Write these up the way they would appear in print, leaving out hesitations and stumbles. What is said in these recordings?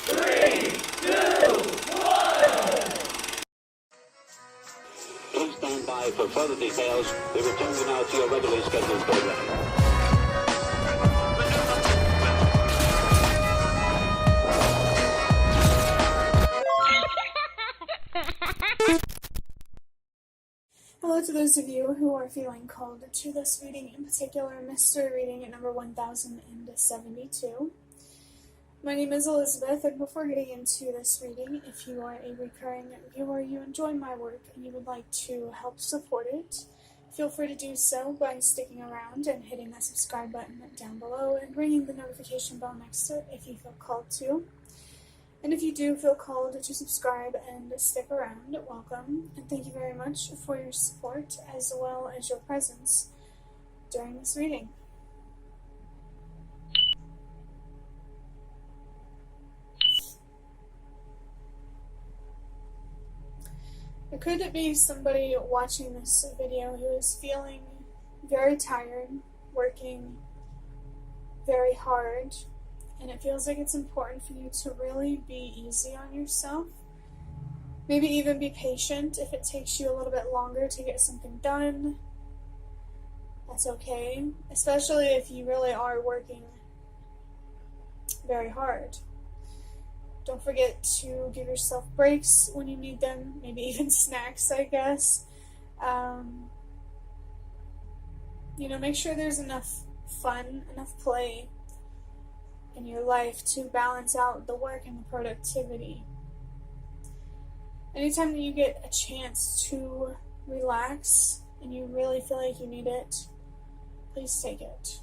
3, 2, 1. Please stand by for further details. We return you now to your regularly scheduled program. Hello to those of you who are feeling called to this reading, in particular mystery reading at number 1072. My name is Elizabeth, and before getting into this reading, if you are a recurring viewer, you enjoy my work, and you would like to help support it, feel free to do so by sticking around and hitting that subscribe button down below and ringing the notification bell next to it if you feel called to. And if you do feel called to subscribe and stick around, welcome, and thank you very much for your support as well as your presence during this reading. There could be somebody watching this video who is feeling very tired, working very hard, and it feels like it's important for you to really be easy on yourself. Maybe even be patient if it takes you a little bit longer to get something done. That's okay, especially if you really are working very hard. Don't forget to give yourself breaks when you need them, maybe even snacks, I guess. Make sure there's enough fun, enough play in your life to balance out the work and the productivity. Anytime that you get a chance to relax and you really feel like you need it, please take it.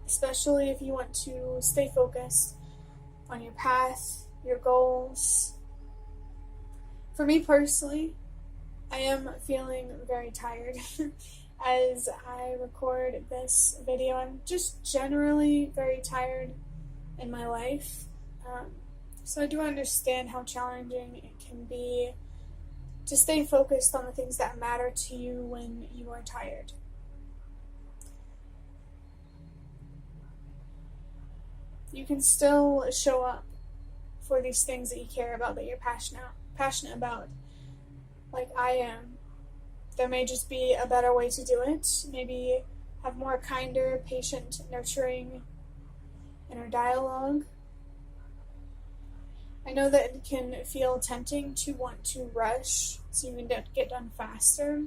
Especially if you want to stay focused on your path, your goals. For me personally, I am feeling very tired. As I record this video, I'm just generally very tired in my life. So I do understand how challenging it can be to stay focused on the things that matter to you when you are tired. You can still show up for these things that you care about, that you're passionate about, like I am. There may just be a better way to do it. Maybe have more kinder, patient, nurturing inner dialogue. I know that it can feel tempting to want to rush so you can get done faster.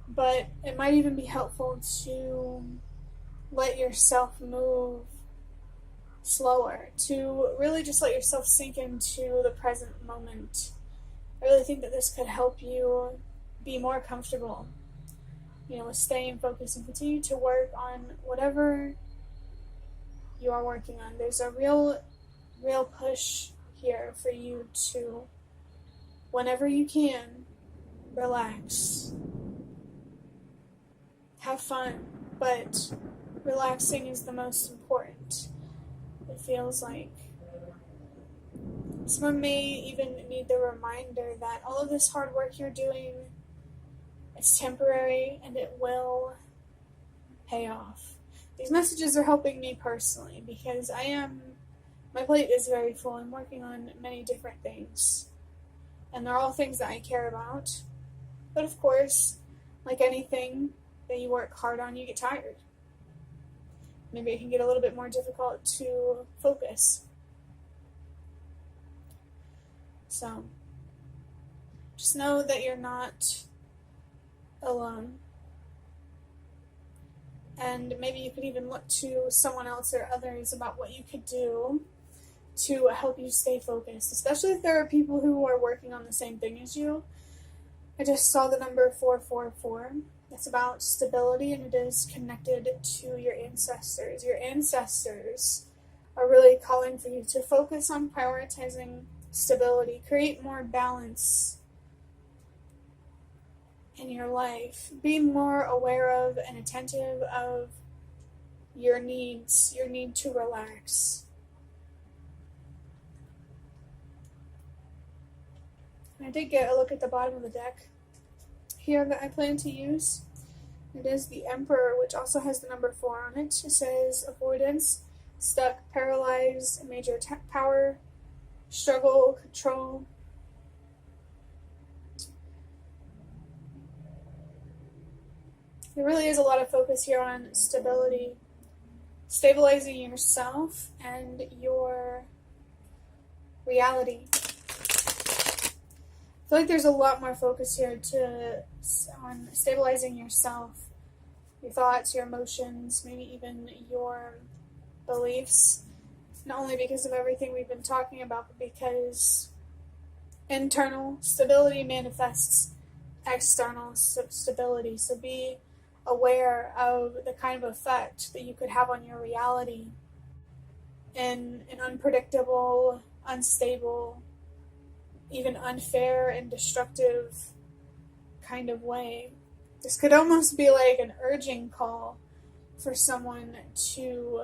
But it might even be helpful to let yourself move slower, to really just let yourself sink into the present moment. I really think that this could help you be more comfortable, with staying focused and continue to work on whatever you are working on. There's a real push here for you to, whenever you can, relax. Have fun, but relaxing is the most important. It feels like someone may even need the reminder that all of this hard work you're doing is temporary and it will pay off. These messages are helping me personally because my plate is very full. I'm working on many different things, and they're all things that I care about. But of course, like anything that you work hard on, you get tired. Maybe it can get a little bit more difficult to focus. So, just know that you're not alone. And maybe you could even look to someone else or others about what you could do to help you stay focused, especially if there are people who are working on the same thing as you. I just saw the number 444. It's about stability, and it is connected to your ancestors. Your ancestors are really calling for you to focus on prioritizing stability, create more balance in your life, be more aware of and attentive of your needs, your need to relax. And I did get a look at the bottom of the deck here that I plan to use. It is the Emperor, which also has the number 4 on it. It says avoidance, stuck, paralyzed, major power, struggle, control. There really is a lot of focus here on stability, stabilizing yourself and your reality. I feel like there's a lot more focus here on stabilizing yourself, your thoughts, your emotions, maybe even your beliefs, not only because of everything we've been talking about, but because internal stability manifests external stability. So be aware of the kind of effect that you could have on your reality in an unpredictable, unstable, even unfair and destructive kind of way. This could almost be like an urging call for someone to,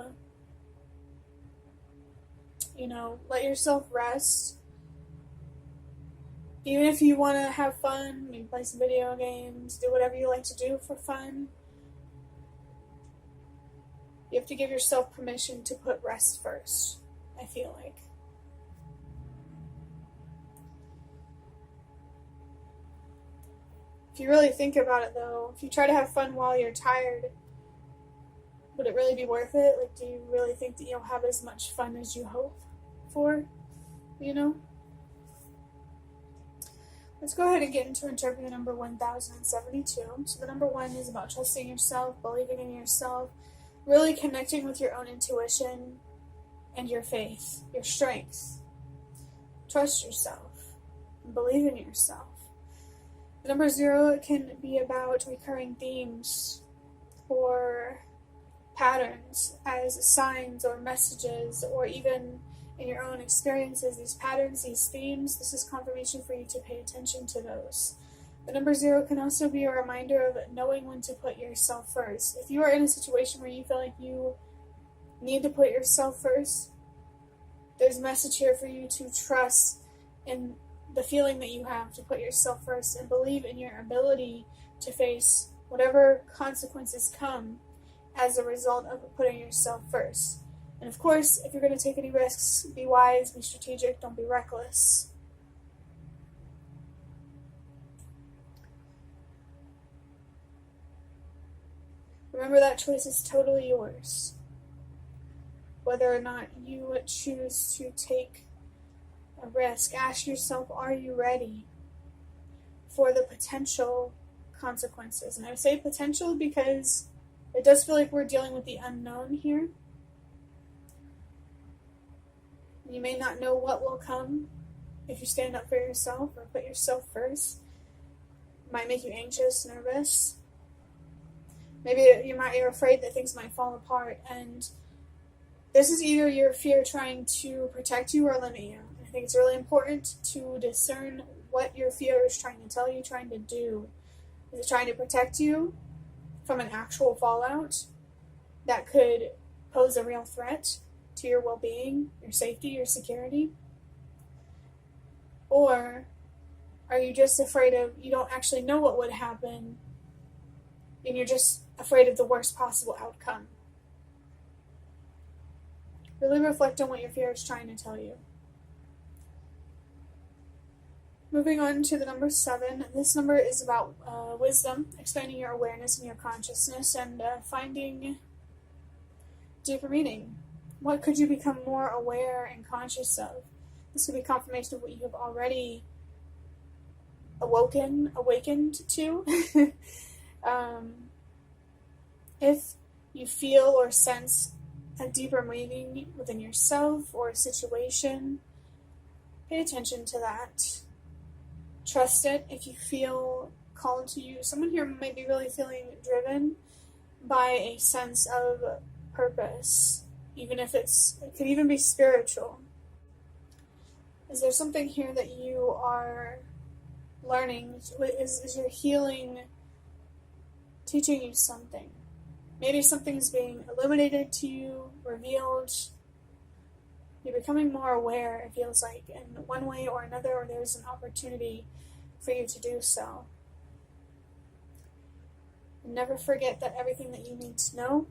let yourself rest. Even if you want to have fun, maybe play some video games, do whatever you like to do for fun, you have to give yourself permission to put rest first, I feel like. If you really think about it, though, if you try to have fun while you're tired, would it really be worth it? Like, do you really think that you'll have as much fun as you hope for? Let's go ahead and get into interpreting the number 1072. So the number 1 is about trusting yourself, believing in yourself, really connecting with your own intuition and your faith, your strength. Trust yourself and believe in yourself. The number 0 can be about recurring themes or patterns as signs or messages, or even in your own experiences, these patterns, these themes. This is confirmation for you to pay attention to those. The number 0 can also be a reminder of knowing when to put yourself first. If you are in a situation where you feel like you need to put yourself first, there's a message here for you to trust in the feeling that you have to put yourself first and believe in your ability to face whatever consequences come as a result of putting yourself first. And of course, if you're going to take any risks, be wise, be strategic, don't be reckless. Remember that choice is totally yours. Whether or not you choose to take a risk, ask yourself, are you ready for the potential consequences? And I say potential because it does feel like we're dealing with the unknown here. You may not know what will come if you stand up for yourself or put yourself first. It might make you anxious, nervous. Maybe you're afraid that things might fall apart, and this is either your fear trying to protect you or limit you. I think it's really important to discern what your fear is trying to tell you, trying to do. Is it trying to protect you from an actual fallout that could pose a real threat to your well-being, your safety, your security? Or are you just afraid of, you don't actually know what would happen, and you're just afraid of the worst possible outcome? Really reflect on what your fear is trying to tell you. Moving on to the number 7. This number is about wisdom, expanding your awareness and your consciousness, and finding deeper meaning. What could you become more aware and conscious of? This could be confirmation of what you have already awakened to. If you feel or sense a deeper meaning within yourself or a situation, pay attention to that. Trust it. If you feel called to you, someone here might be really feeling driven by a sense of purpose, even if it could even be spiritual. Is there something here that you are learning? Is your healing teaching you something? Maybe something's being illuminated to you, revealed. You're becoming more aware, it feels like, in one way or another, or there's an opportunity for you to do so. And never forget that everything that you need to know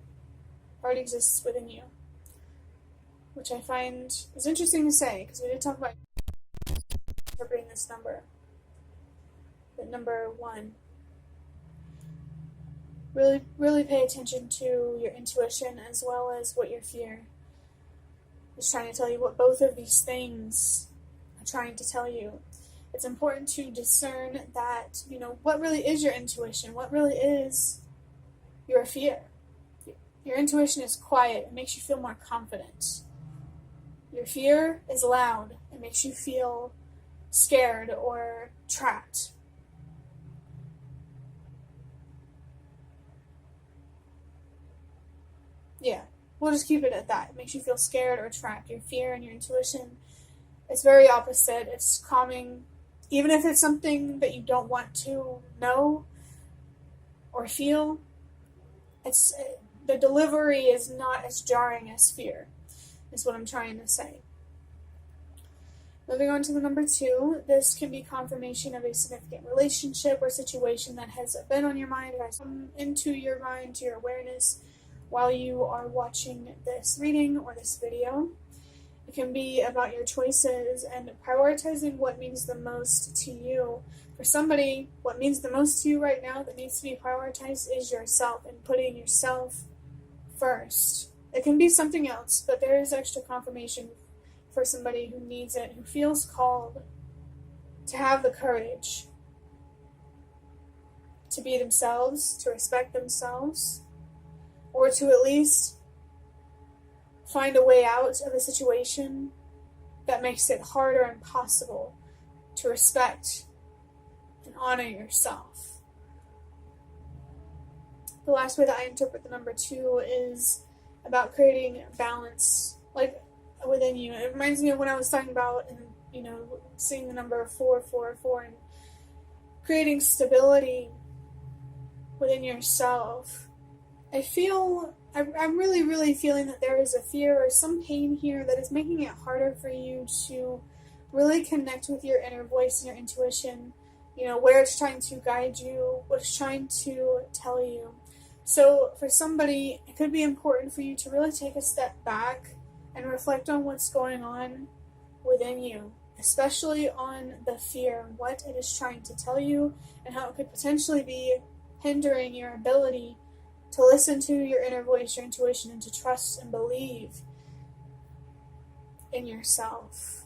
already exists within you. Which I find is interesting to say, because we did talk about interpreting this number. The number 1. Really pay attention to your intuition as well as what your fear is trying to tell you, what both of these things are trying to tell you. It's important to discern that, what really is your intuition, what really is your fear. Your intuition is quiet, it makes you feel more confident. Your fear is loud, it makes you feel scared or trapped. Yeah, we'll just keep it at that. It makes you feel scared or trapped. Your fear and your intuition, it's very opposite. It's calming, even if it's something that you don't want to know or feel. The delivery is not as jarring as fear, is what I'm trying to say. Moving on to the number 2, this can be confirmation of a significant relationship or situation that has been on your mind, or has come into your mind, to your awareness, while you are watching this reading or this video. It can be about your choices and prioritizing what means the most to you. For somebody, what means the most to you right now that needs to be prioritized is yourself, and putting yourself first. It can be something else, but there is extra confirmation for somebody who needs it, who feels called to have the courage to be themselves, to respect themselves, or to at least find a way out of a situation that makes it hard or impossible to respect and honor yourself. The last way that I interpret the number 2 is about creating balance, within you. It reminds me of when I was talking about, seeing the number 444 and creating stability within yourself. I'm really feeling that there is a fear or some pain here that is making it harder for you to really connect with your inner voice and your intuition, where it's trying to guide you, what it's trying to tell you. So for somebody, it could be important for you to really take a step back and reflect on what's going on within you, especially on the fear, what it is trying to tell you, and how it could potentially be hindering your ability to listen to your inner voice, your intuition, and to trust and believe in yourself.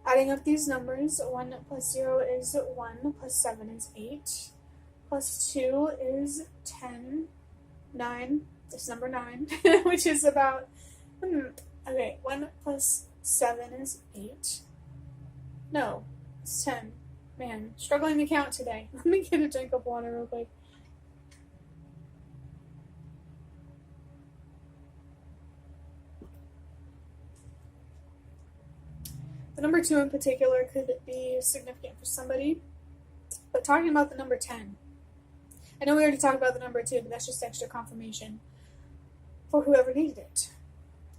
Adding up these numbers, 1 plus 0 is 1, plus 7 is 8, plus 2 is 10, 9, this number 9, which is about, 1 plus 7 is 8. No, it's 10. Man, struggling to count today. Let me get a drink of water real quick. The number 2 in particular could be significant for somebody, but talking about the number 10, I know we already talked about the number 2, but that's just extra confirmation for whoever needed it.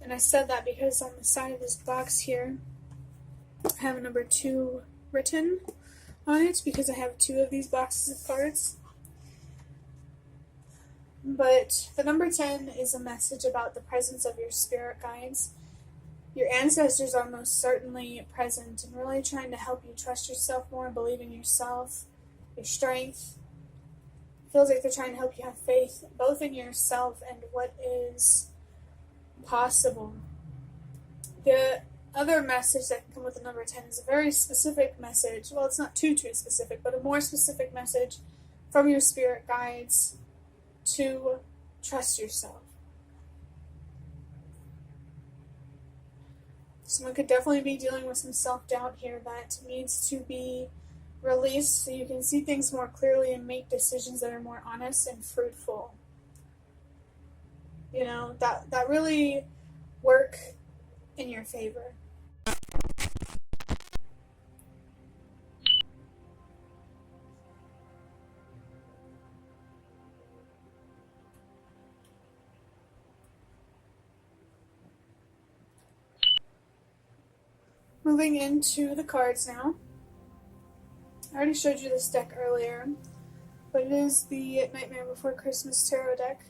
And I said that because on the side of this box here, I have a number 2 written on it, because I have 2 of these boxes of cards. But the number 10 is a message about the presence of your spirit guides. Your ancestors are most certainly present and really trying to help you trust yourself more, believe in yourself, your strength. It feels like they're trying to help you have faith both in yourself and what is possible. The other message that can come with the number 10 is a very specific message. Well, it's not too specific, but a more specific message from your spirit guides to trust yourself. Someone could definitely be dealing with some self-doubt here that needs to be released so you can see things more clearly and make decisions that are more honest and fruitful. That really work in your favor. Moving into the cards now. I already showed you this deck earlier, but it is the Nightmare Before Christmas tarot deck.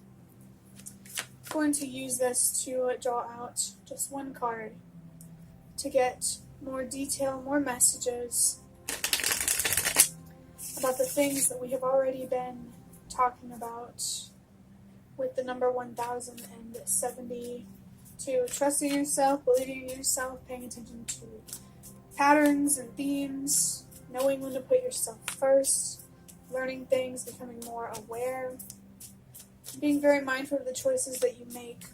I'm going to use this to draw out just one card to get more detail, more messages about the things that we have already been talking about with the number 1072. Trusting yourself, believing in yourself, paying attention to patterns and themes, knowing when to put yourself first, learning things, becoming more aware, being very mindful of the choices that you make,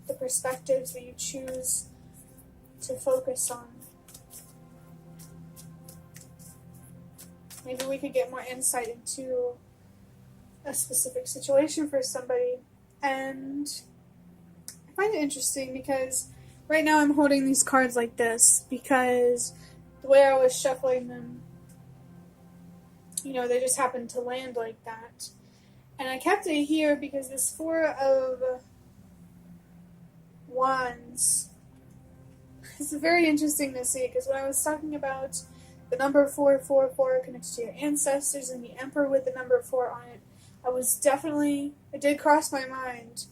the perspectives that you choose to focus on. Maybe we could get more insight into a specific situation for somebody. And I find it interesting because right now I'm holding these cards like this because the way I was shuffling them, they just happened to land like that. And I kept it here because this Four of Wands is very interesting to see, because when I was talking about the number 444 connected to your ancestors and the Emperor with the number 4 on it, it did cross my mind,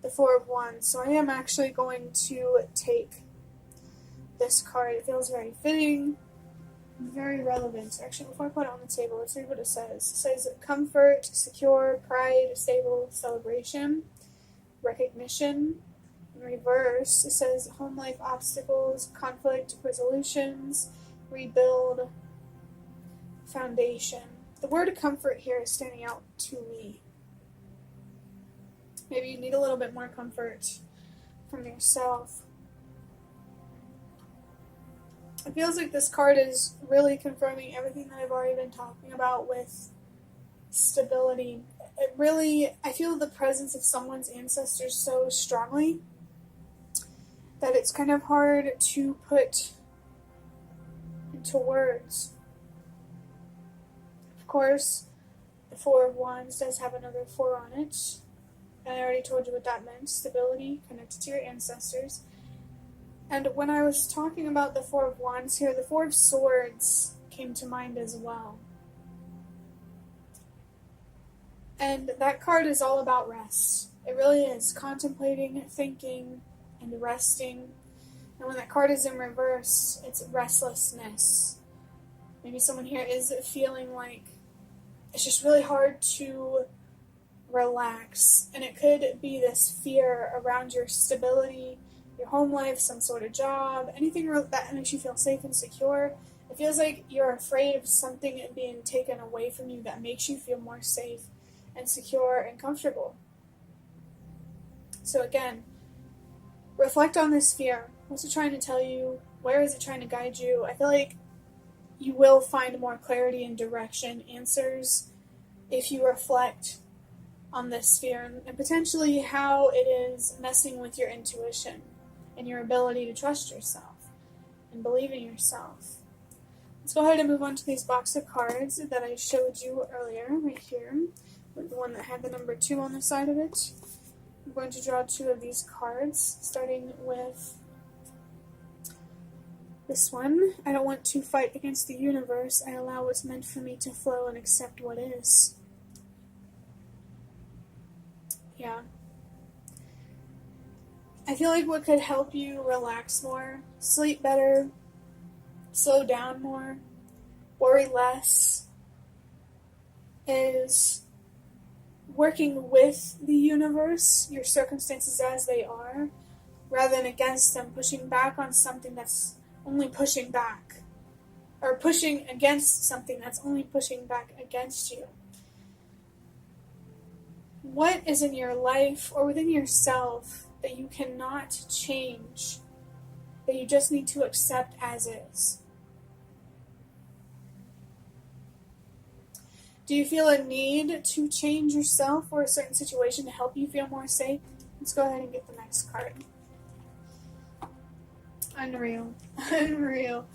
the Four of Wands. So I am actually going to take this card. It feels very fitting, very relevant. Actually, before I put it on the table, let's read what it says. It says comfort, secure, pride, stable, celebration, recognition. In reverse, it says home life obstacles, conflict, resolutions, rebuild, foundation. The word comfort here is standing out to me. Maybe you need a little bit more comfort from yourself. It feels like this card is really confirming everything that I've already been talking about with stability. I feel the presence of someone's ancestors so strongly that it's kind of hard to put into words. Of course, the Four of Wands does have another 4 on it. And I already told you what that meant. Stability, connected to your ancestors. And when I was talking about the Four of Wands here, the Four of Swords came to mind as well. And that card is all about rest. It really is. Contemplating, thinking, and resting. And when that card is in reverse, it's restlessness. Maybe someone here is feeling like it's just really hard to relax. And it could be this fear around your stability, your home life, some sort of job, anything that makes you feel safe and secure. It feels like you're afraid of something being taken away from you that makes you feel more safe and secure and comfortable. So again, reflect on this fear. What's it trying to tell you? Where is it trying to guide you? I feel like you will find more clarity and direction, answers, if you reflect on this fear and potentially how it is messing with your intuition and your ability to trust yourself and believe in yourself. Let's go ahead and move on to these box of cards that I showed you earlier, right here, with the one that had the number 2 on the side of it. I'm going to draw 2 of these cards, starting with this one. I don't want to fight against the universe. I allow what's meant for me to flow and accept what is. Yeah. I feel like what could help you relax more, sleep better, slow down more, worry less, is working with the universe, your circumstances as they are, rather than against them, pushing back on something that's only pushing back, or pushing against something that's only pushing back against you. What is in your life or within yourself that you cannot change, that you just need to accept as is? Do you feel a need to change yourself or a certain situation to help you feel more safe? Let's go ahead and get the next card. Unreal. Unreal.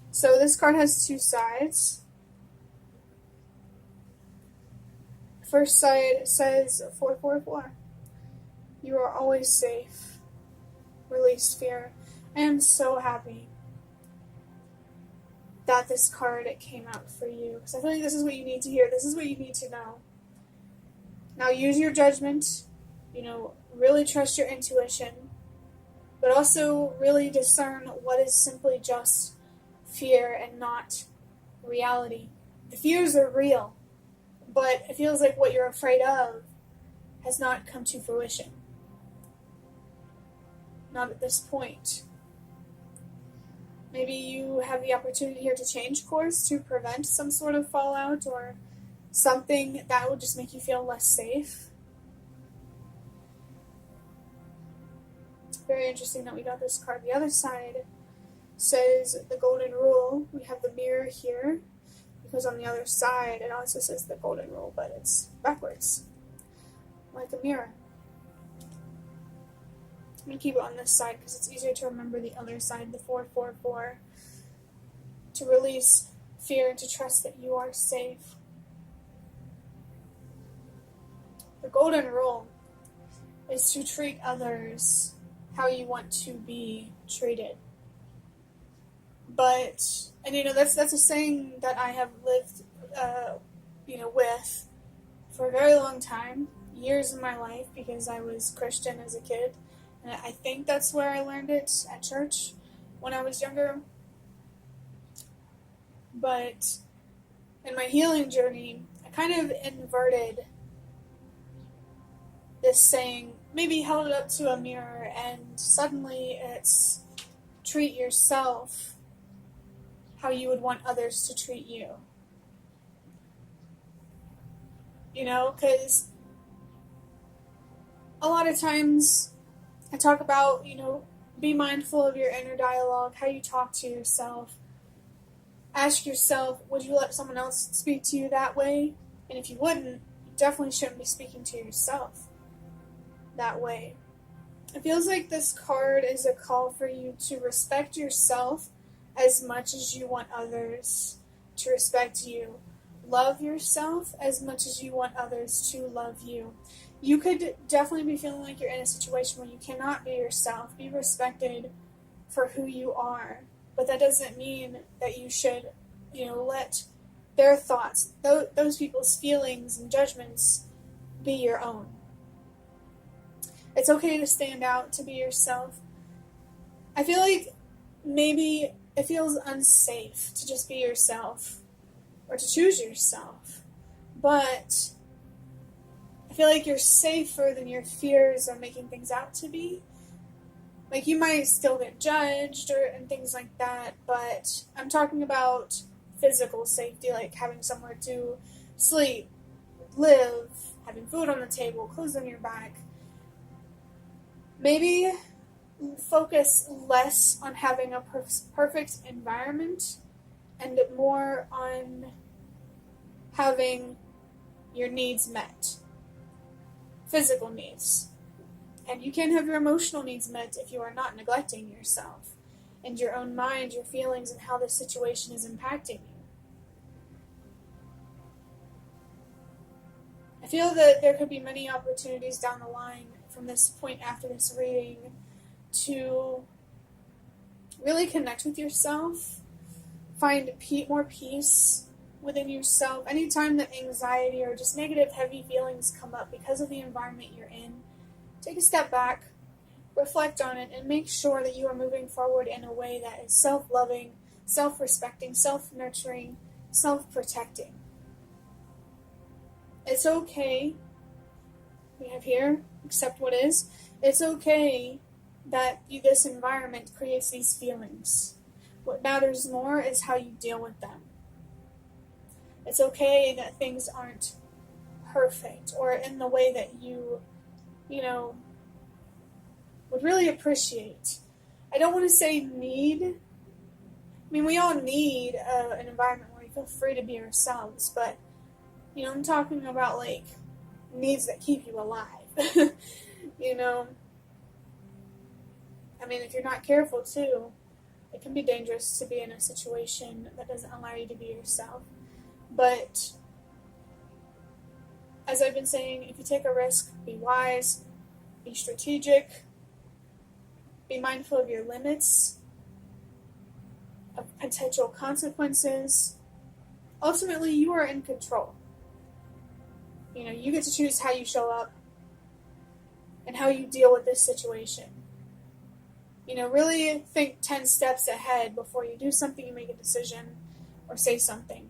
So this card has 2 sides. First side says 444. You are always safe. Release fear. I am so happy that this card came out for you, because I feel like this is what you need to hear. This is what you need to know. Now use your judgment, really trust your intuition, but also really discern what is simply just fear and not reality. The fears are real, but it feels like what you're afraid of has not come to fruition. Not at this point. Maybe you have the opportunity here to change course to prevent some sort of fallout or something that would just make you feel less safe. Very interesting that we got this card. The other side says the golden rule. We have the mirror here, because on the other side it also says the golden rule, but it's backwards, like a mirror. I'm going to keep it on this side because it's easier to remember the other side, the 444, to release fear and to trust that you are safe. The golden rule is to treat others how you want to be treated. But, and that's a saying that I have lived, with for a very long time, years of my life, because I was Christian as a kid. And I think that's where I learned it, at church, when I was younger. But in my healing journey, I kind of inverted this saying, maybe held it up to a mirror, and suddenly it's treat yourself how you would want others to treat you. Because a lot of times I talk about, be mindful of your inner dialogue, how you talk to yourself. Ask yourself, would you let someone else speak to you that way? And if you wouldn't, you definitely shouldn't be speaking to yourself that way. It feels like this card is a call for you to respect yourself as much as you want others to respect you. Love yourself as much as you want others to love you. You could definitely be feeling like you're in a situation where you cannot be yourself. Be respected for who you are. But that doesn't mean that you should, let their thoughts, those people's feelings and judgments be your own. It's okay to stand out, to be yourself. I feel like maybe it feels unsafe to just be yourself or to choose yourself. But I feel like you're safer than your fears are making things out to be. Like, you might still get judged and things like that, but I'm talking about physical safety, like having somewhere to sleep, live, having food on the table, clothes on your back. Maybe focus less on having a perfect environment and more on having your needs met. Physical needs. And you can have your emotional needs met if you are not neglecting yourself and your own mind, your feelings, and how this situation is impacting you. I feel that there could be many opportunities down the line from this point after this reading to really connect with yourself, find more peace within yourself. Anytime that anxiety or just negative, heavy feelings come up because of the environment you're in, take a step back, reflect on it, and make sure that you are moving forward in a way that is self-loving, self-respecting, self-nurturing, self-protecting. It's okay, we have here, accept what is. It's okay that this environment creates these feelings. What matters more is how you deal with them. It's okay that things aren't perfect or in the way that you would really appreciate. I don't want to say need. I mean, we all need an environment where we feel free to be ourselves, but, I'm talking about, like, needs that keep you alive. I mean, if you're not careful, too, it can be dangerous to be in a situation that doesn't allow you to be yourself. But, as I've been saying, if you take a risk, be wise, be strategic, be mindful of your limits, of potential consequences. Ultimately, you are in control. You know, you get to choose how you show up and how you deal with this situation. You know, really think 10 steps ahead before you do something, you make a decision, or say something.